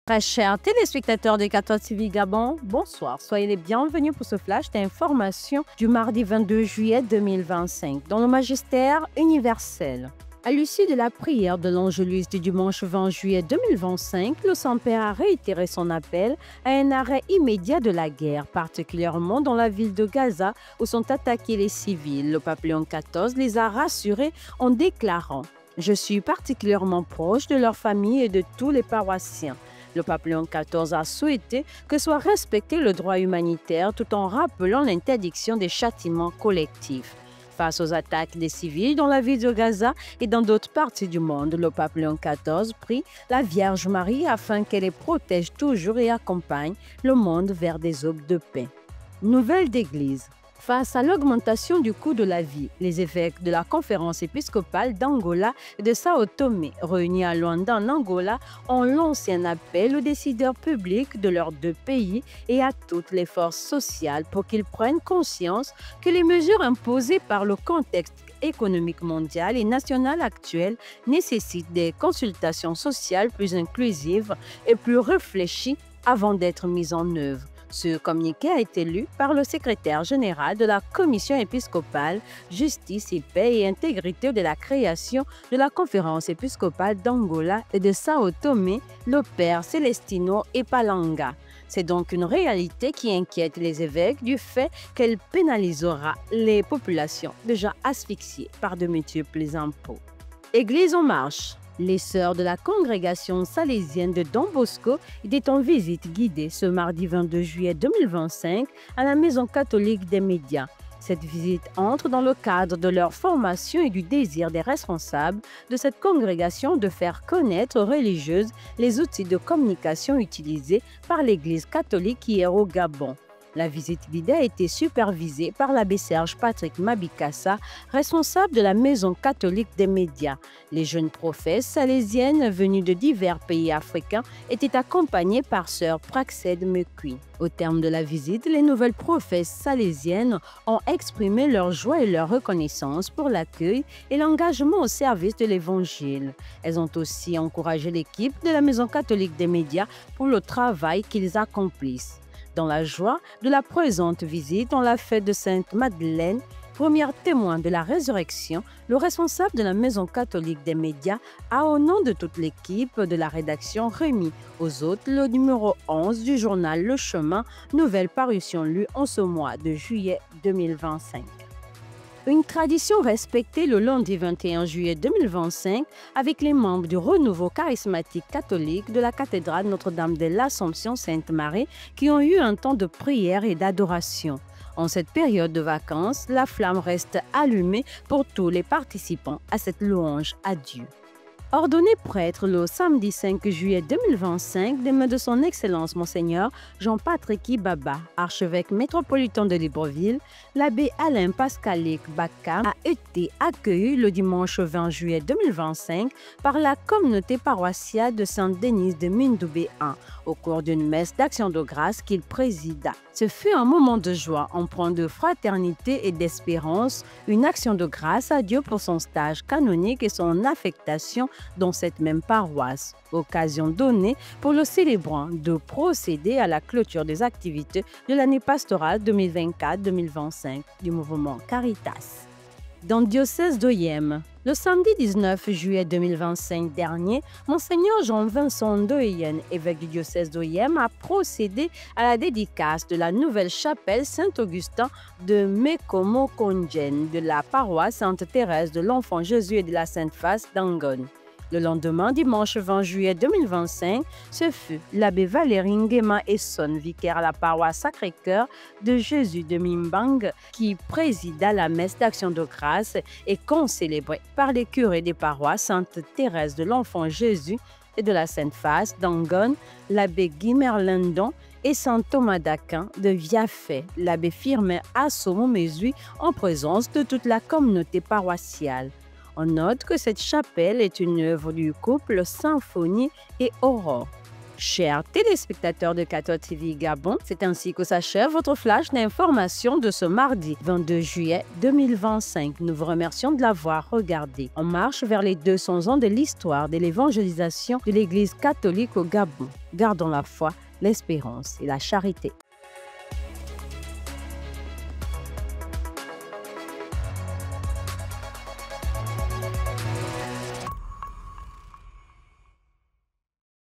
Très chers téléspectateurs de 14 TV Gabon, bonsoir. Soyez les bienvenus pour ce flash d'information du mardi 22 juillet 2025 dans le magistère universel. À l'issue de la prière de l'Angélus du dimanche 20 juillet 2025, le Saint-Père a réitéré son appel à un arrêt immédiat de la guerre, particulièrement dans la ville de Gaza où sont attaqués les civils. Le pape Léon XIV les a rassurés en déclarant « Je suis particulièrement proche de leur famille et de tous les paroissiens ». Le pape Léon XIV a souhaité que soit respecté le droit humanitaire tout en rappelant l'interdiction des châtiments collectifs. Face aux attaques des civils dans la ville de Gaza et dans d'autres parties du monde, le pape Léon XIV prie la Vierge Marie afin qu'elle les protège toujours et accompagne le monde vers des aubes de paix. Nouvelle d'Église. Face à l'augmentation du coût de la vie, les évêques de la conférence épiscopale d'Angola et de Sao Tomé, réunis à Luanda en Angola, ont lancé un appel aux décideurs publics de leurs deux pays et à toutes les forces sociales pour qu'ils prennent conscience que les mesures imposées par le contexte économique mondial et national actuel nécessitent des consultations sociales plus inclusives et plus réfléchies avant d'être mises en œuvre. Ce communiqué a été lu par le secrétaire général de la Commission épiscopale Justice et Paix et Intégrité de la création de la conférence épiscopale d'Angola et de Sao Tomé, le père Celestino Epalanga. C'est donc une réalité qui inquiète les évêques du fait qu'elle pénalisera les populations déjà asphyxiées par de multiples impôts. Église en marche. Les sœurs de la congrégation salésienne de Don Bosco étaient en visite guidée ce mardi 22 juillet 2025 à la Maison catholique des médias. Cette visite entre dans le cadre de leur formation et du désir des responsables de cette congrégation de faire connaître aux religieuses les outils de communication utilisés par l'Église catholique hier au Gabon. La visite guidée a été supervisée par l'abbé Serge Patrick Mabikassa, responsable de la Maison catholique des médias. Les jeunes prophètes salésiennes venues de divers pays africains étaient accompagnées par sœur Praxed Mekui. Au terme de la visite, les nouvelles prophètes salésiennes ont exprimé leur joie et leur reconnaissance pour l'accueil et l'engagement au service de l'Évangile. Elles ont aussi encouragé l'équipe de la Maison catholique des médias pour le travail qu'ils accomplissent. Dans la joie de la présente visite en la fête de Sainte Madeleine, première témoin de la résurrection, le responsable de la Maison catholique des médias a, au nom de toute l'équipe de la rédaction, remis aux hôtes le numéro 11 du journal Le Chemin, nouvelle parution lue en ce mois de juillet 2025. Une tradition respectée le lundi 21 juillet 2025 avec les membres du renouveau charismatique catholique de la cathédrale Notre-Dame de l'Assomption Sainte-Marie qui ont eu un temps de prière et d'adoration. En cette période de vacances, la flamme reste allumée pour tous les participants à cette louange à Dieu. Ordonné prêtre le samedi 5 juillet 2025 des mains de son Excellence Monseigneur Jean-Patrick Ibaba, archevêque métropolitain de Libreville, l'abbé Alain Pascalic Bakam a été accueilli le dimanche 20 juillet 2025 par la communauté paroissiale de Saint-Denis de Mindoubé 1 au cours d'une messe d'action de grâce qu'il présida. Ce fut un moment de joie, empreint de fraternité et d'espérance, une action de grâce à Dieu pour son stage canonique et son affectation dans cette même paroisse. Occasion donnée pour le célébrant de procéder à la clôture des activités de l'année pastorale 2024-2025 du mouvement Caritas. Dans le diocèse d'Oyem, le samedi 19 juillet 2025 dernier, Monseigneur Jean-Vincent Ndoyen, évêque du diocèse d'Oyem, a procédé à la dédicace de la nouvelle chapelle Saint-Augustin de Mekomo-Kondjen de la paroisse Sainte-Thérèse de l'Enfant Jésus et de la Sainte-Face d'Angon. Le lendemain, dimanche 20 juillet 2025, ce fut l'abbé Valérie Nguema Esson, vicaire à la paroisse Sacré-Cœur de Jésus de Mimbang, qui présida la messe d'action de grâce et concélébrée par les curés des paroisses Sainte-Thérèse de l'Enfant Jésus et de la Sainte-Face d'Angon, l'abbé Guy Merlindon et Saint Thomas d'Aquin de Viafé, l'abbé Firmin Assomo-Mesui, en présence de toute la communauté paroissiale. On note que cette chapelle est une œuvre du couple Symphonie et Aurore. Chers téléspectateurs de 14 TV Gabon, c'est ainsi que s'achève votre flash d'information de ce mardi 22 juillet 2025. Nous vous remercions de l'avoir regardé. On marche vers les 200 ans de l'histoire de l'évangélisation de l'Église catholique au Gabon. Gardons la foi, l'espérance et la charité.